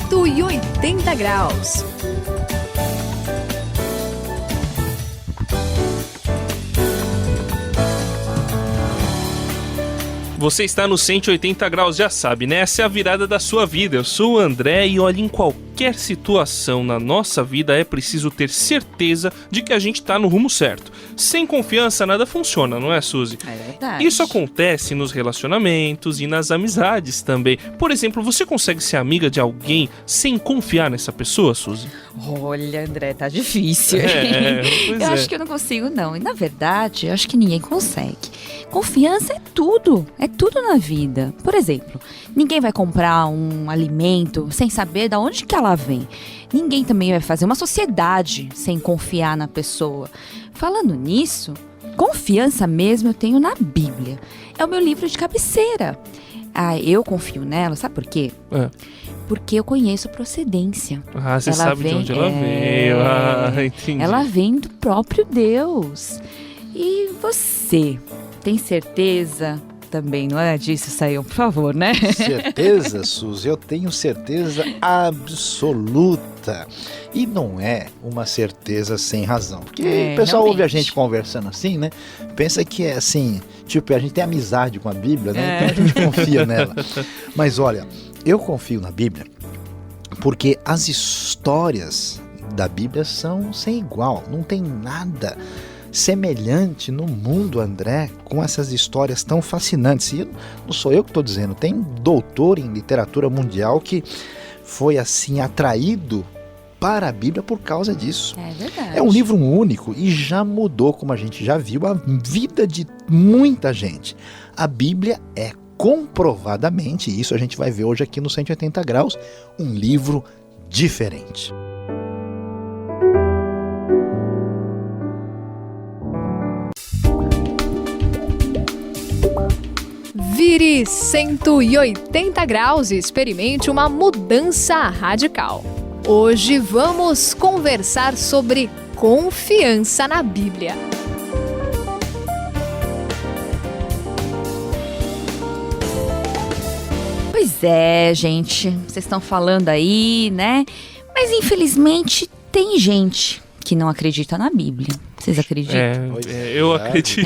180 graus. Você está no 180 graus, já sabe, né? Essa é a virada da sua vida. Eu sou o André e olha, em qualquer situação na nossa vida é preciso ter certeza de que a gente está no rumo certo. Sem confiança nada funciona, não é, Suzy? É verdade. Isso acontece nos relacionamentos e nas amizades também. Por exemplo, você consegue ser amiga de alguém sem confiar nessa pessoa, Suzy? Olha, André, tá difícil. Pois Eu acho que eu não consigo, não. E na verdade, eu acho que ninguém consegue. Confiança é tudo na vida. Por exemplo, ninguém vai comprar um alimento sem saber de onde que ela vem. Ninguém também vai fazer uma sociedade sem confiar na pessoa. Falando nisso, confiança mesmo eu tenho na Bíblia. É o meu livro de cabeceira. Eu confio nela, sabe por quê? Porque eu conheço procedência. Você sabe de onde ela veio. Entendi. Ela vem do próprio Deus. E você tem certeza também, não é disso, Sayão? Por favor, né? Certeza, Suzy, eu tenho certeza absoluta. E não é uma certeza sem razão. Porque o pessoal ouve a gente conversando assim, né? Pensa que é assim, tipo, a gente tem amizade com a Bíblia, né? Então a gente confia nela. Mas olha, eu confio na Bíblia porque as histórias da Bíblia são sem igual. Não tem nada semelhante no mundo, André, com essas histórias tão fascinantes. E não sou eu que estou dizendo, tem doutor em literatura mundial que foi assim atraído para a Bíblia por causa disso. É verdade. É um livro único e já mudou, como a gente já viu, a vida de muita gente. A Bíblia é comprovadamente, e isso a gente vai ver hoje aqui no 180 graus, um livro diferente. Vire 180 graus e experimente uma mudança radical. Hoje vamos conversar sobre confiança na Bíblia. Pois é, gente, vocês estão falando aí, né? Mas infelizmente tem gente que não acredita na Bíblia. Vocês acreditam? Eu acredito.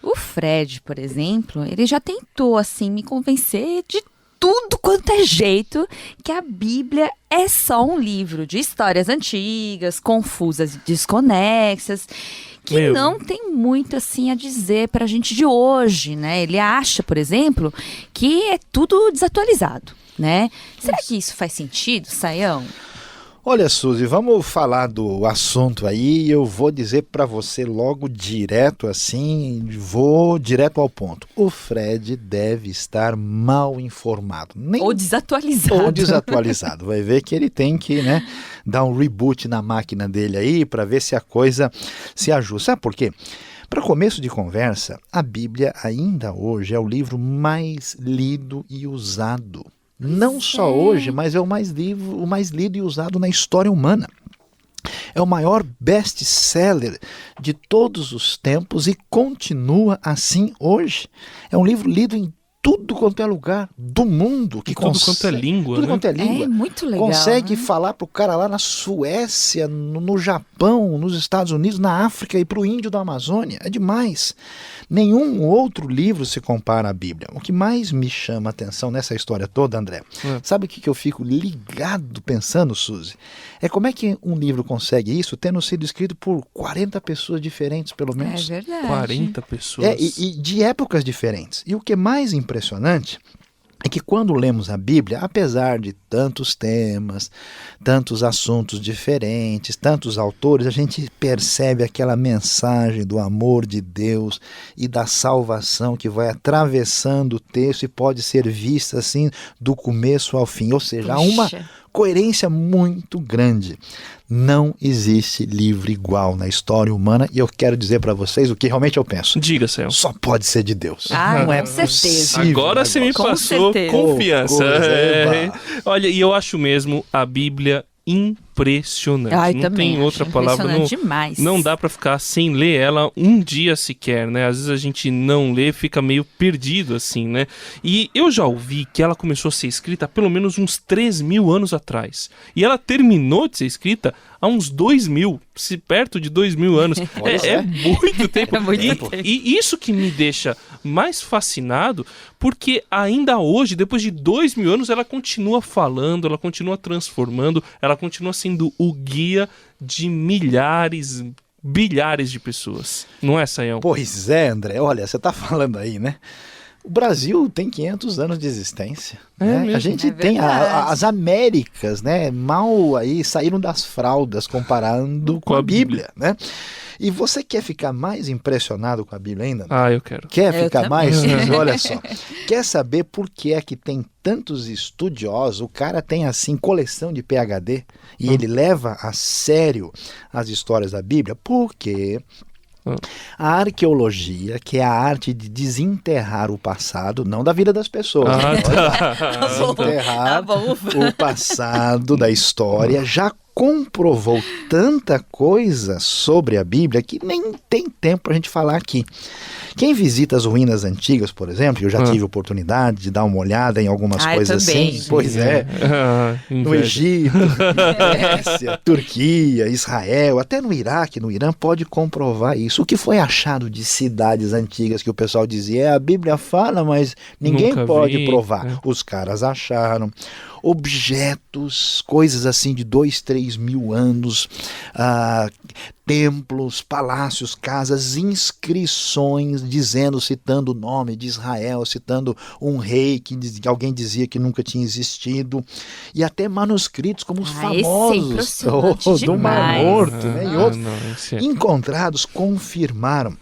O Fred, por exemplo, ele já tentou, assim, me convencer de tudo quanto é jeito que a Bíblia é só um livro de histórias antigas, confusas e desconexas, que não tem muito, assim, a dizer pra gente de hoje, né? Ele acha, por exemplo, que é tudo desatualizado, né? Será que isso faz sentido, Sayão? Olha, Suzy, vamos falar do assunto aí. Eu vou dizer para você logo direto assim, vou direto ao ponto. O Fred deve estar mal informado. Ou desatualizado. Ou desatualizado. Vai ver que ele tem que, né, dar um reboot na máquina dele aí para ver se a coisa se ajusta. Sabe por quê? Para começo de conversa, a Bíblia ainda hoje é o livro mais lido e usado. Não só hoje, mas é o mais lido e usado na história humana. É o maior best-seller de todos os tempos e continua assim hoje. É um livro lido em tudo quanto é lugar do mundo. Tudo quanto é língua, tudo né? quanto é língua. É muito legal. Consegue né? falar pro cara lá na Suécia, no Japão, nos Estados Unidos, na África e pro índio da Amazônia. É demais. Nenhum outro livro se compara à Bíblia. O que mais me chama a atenção nessa história toda, André, sabe o que eu fico ligado pensando, Suzy? É como é que um livro consegue isso tendo sido escrito por 40 pessoas diferentes, pelo menos. É verdade. 40 pessoas. E de épocas diferentes. E o que é mais impressionante é que quando lemos a Bíblia, apesar de tantos temas, tantos assuntos diferentes, tantos autores, a gente percebe aquela mensagem do amor de Deus e da salvação que vai atravessando o texto e pode ser vista assim do começo ao fim. Ou seja, há uma coerência muito grande. Não existe livro igual na história humana e eu quero dizer para vocês o que realmente eu penso. Diga, Céu. Só pode ser de Deus. Não é com certeza. Agora você me passou confiança. Olha, e eu acho mesmo a Bíblia impressionante. Não também tem outra palavra. Demais. Não dá pra ficar sem ler ela um dia sequer, né? Às vezes a gente não lê, fica meio perdido, assim, né? E eu já ouvi que ela começou a ser escrita há pelo menos uns 3.000 anos atrás. E ela terminou de ser escrita há uns 2.000, perto de 2.000 anos. É muito tempo. É muito tempo. E isso que me deixa mais fascinado, porque ainda hoje, depois de 2.000 anos, ela continua falando, ela continua transformando, ela continua sendo o guia de milhares, bilhares de pessoas. Não é, Sayão? Pois é, André. Olha, você tá falando aí, né? O Brasil tem 500 anos de existência. Né? A gente tem as Américas, né? Mal aí saíram das fraldas comparando com a Bíblia, né? E você quer ficar mais impressionado com a Bíblia ainda? Ah, eu quero. Quer ficar mais? Olha só. Quer saber por que é que tem tantos estudiosos? O cara tem, assim, coleção de PhD e ele leva a sério as histórias da Bíblia? Porque a arqueologia, que é a arte de desenterrar o passado, não da vida das pessoas, desenterrar o passado da história, já comprovou tanta coisa sobre a Bíblia que nem tem tempo para a gente falar aqui. Quem visita as ruínas antigas, por exemplo, eu já tive oportunidade de dar uma olhada em algumas coisas assim. Pois é. No Egito, Grécia, Turquia, Israel, até no Iraque, no Irã, pode comprovar isso. O que foi achado de cidades antigas que o pessoal dizia, a Bíblia fala, mas ninguém pode provar. Os caras acharam objetos, coisas assim de 2-3 mil anos, templos, palácios, casas, inscrições dizendo, citando o nome de Israel, citando um rei que alguém dizia que nunca tinha existido, e até manuscritos como os famosos do Mar Morto, né, e outros encontrados confirmaram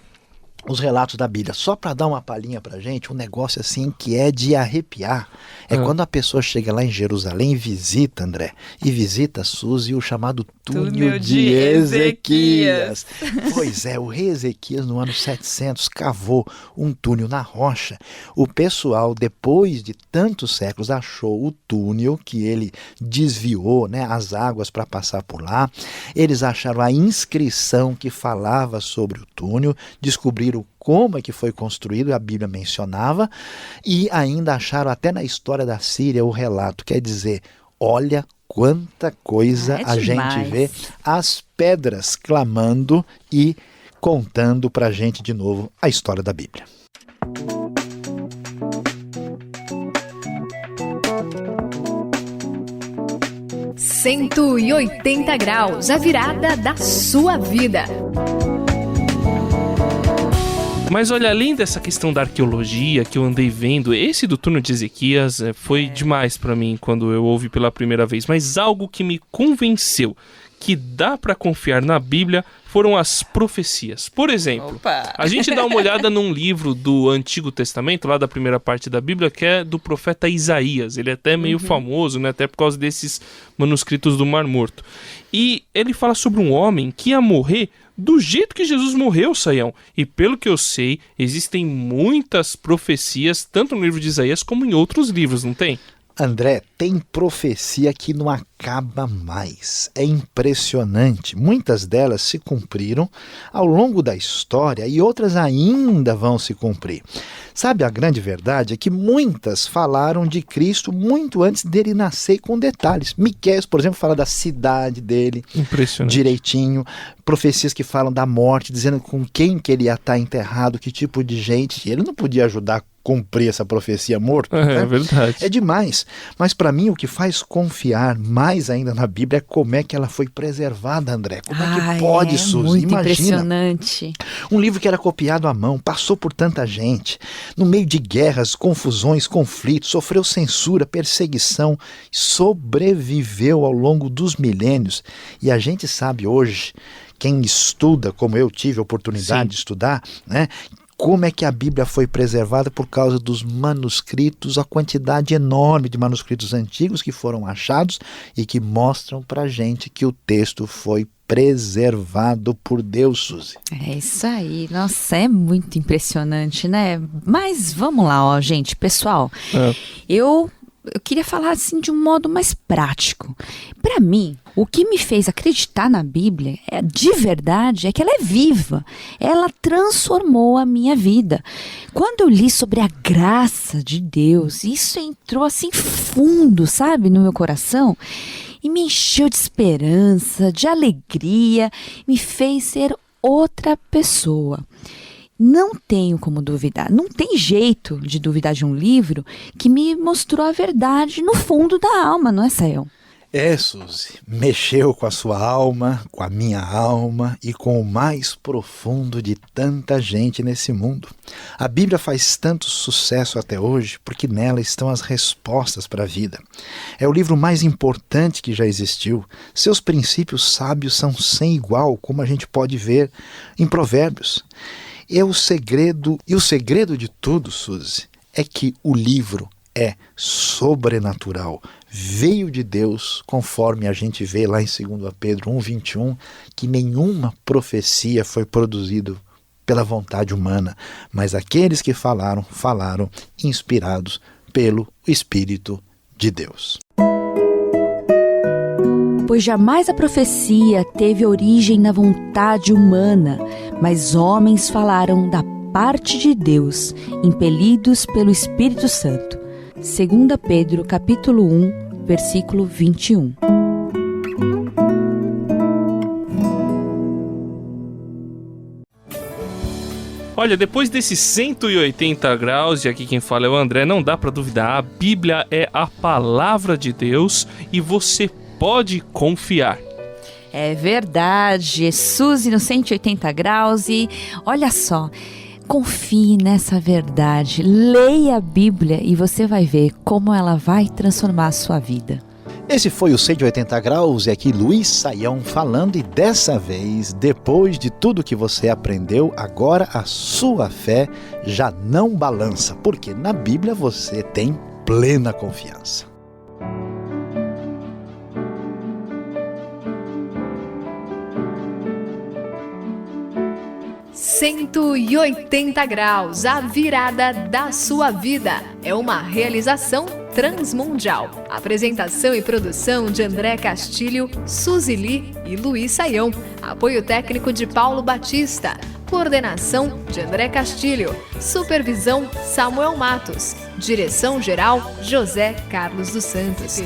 os relatos da Bíblia. Só para dar uma palhinha pra gente, um negócio assim que é de arrepiar. É quando a pessoa chega lá em Jerusalém e visita, André, e visita, Suzy, o chamado Túnel de Ezequias. Pois é, o rei Ezequias, no ano 700, cavou um túnel na rocha. O pessoal, depois de tantos séculos, achou o túnel que ele desviou, né, as águas para passar por lá. Eles acharam a inscrição que falava sobre o túnel, descobriram como é que foi construído, a Bíblia mencionava, e ainda acharam até na história da Síria o relato, quer dizer, olha quanta coisa a gente vê, as pedras clamando e contando pra gente de novo a história da Bíblia. ...180 graus, a virada da sua vida. Mas olha, além dessa questão da arqueologia que eu andei vendo, esse do Túnel de Ezequias foi demais pra mim quando eu ouvi pela primeira vez. Mas algo que me convenceu que dá pra confiar na Bíblia foram as profecias. Por exemplo, a gente dá uma olhada num livro do Antigo Testamento, lá da primeira parte da Bíblia, que é do profeta Isaías. Ele é até meio famoso, né? Até por causa desses manuscritos do Mar Morto. E ele fala sobre um homem que ia morrer do jeito que Jesus morreu, Sayão. E pelo que eu sei, existem muitas profecias, tanto no livro de Isaías como em outros livros, não tem? André, tem profecia que não acaba mais. É impressionante. Muitas delas se cumpriram ao longo da história e outras ainda vão se cumprir. Sabe, a grande verdade é que muitas falaram de Cristo muito antes dele nascer, com detalhes. Miqueias, por exemplo, fala da cidade dele direitinho. Profecias que falam da morte, dizendo com quem que ele ia estar enterrado, que tipo de gente. Ele não podia ajudar a cumprir essa profecia morto. É verdade. É demais. Mas para mim o que faz confiar mais ainda na Bíblia é como é que ela foi preservada, André. Como é que pode, Suzy? Muito imagina. Impressionante. Um livro que era copiado à mão, passou por tanta gente, no meio de guerras, confusões, conflitos, sofreu censura, perseguição, sobreviveu ao longo dos milênios. E a gente sabe hoje, quem estuda, como eu tive a oportunidade de estudar, né? Como é que a Bíblia foi preservada por causa dos manuscritos, a quantidade enorme de manuscritos antigos que foram achados e que mostram pra gente que o texto foi preservado por Deus, Suzy. É isso aí. Nossa, é muito impressionante, né? Mas vamos lá, ó, gente, pessoal. Eu eu queria falar assim de um modo mais prático. Para mim, o que me fez acreditar na Bíblia, de verdade, é que ela é viva. Ela transformou a minha vida. Quando eu li sobre a graça de Deus, isso entrou assim fundo, sabe, no meu coração. E me encheu de esperança, de alegria, me fez ser outra pessoa. Não tenho como duvidar, não tem jeito de duvidar de um livro que me mostrou a verdade no fundo da alma, não é, Sayão? Suzy, mexeu com a sua alma, com a minha alma e com o mais profundo de tanta gente nesse mundo. A Bíblia faz tanto sucesso até hoje porque nela estão as respostas para a vida. É o livro mais importante que já existiu. Seus princípios sábios são sem igual, como a gente pode ver em Provérbios. E o segredo de tudo, Suzy, é que o livro é sobrenatural, veio de Deus, conforme a gente vê lá em 2 Pedro 1,21, que nenhuma profecia foi produzida pela vontade humana, mas aqueles que falaram inspirados pelo Espírito de Deus. Pois jamais a profecia teve origem na vontade humana, mas homens falaram da parte de Deus, impelidos pelo Espírito Santo. 2 Pedro, capítulo 1, versículo 21. Olha, depois desses 180 graus, e aqui quem fala é o André, não dá pra duvidar, a Bíblia é a palavra de Deus e você pode confiar. É verdade, Suzy no 180 graus e olha só, confie nessa verdade, leia a Bíblia e você vai ver como ela vai transformar a sua vida. Esse foi o 180 graus e aqui Luiz Sayão falando e dessa vez, depois de tudo que você aprendeu, agora a sua fé já não balança, porque na Bíblia você tem plena confiança. 180 graus, a virada da sua vida. É uma realização transmundial. Apresentação e produção de André Castilho, Suzy Li e Luiz Sayão. Apoio técnico de Paulo Batista. Coordenação de André Castilho. Supervisão Samuel Matos. Direção-geral José Carlos dos Santos.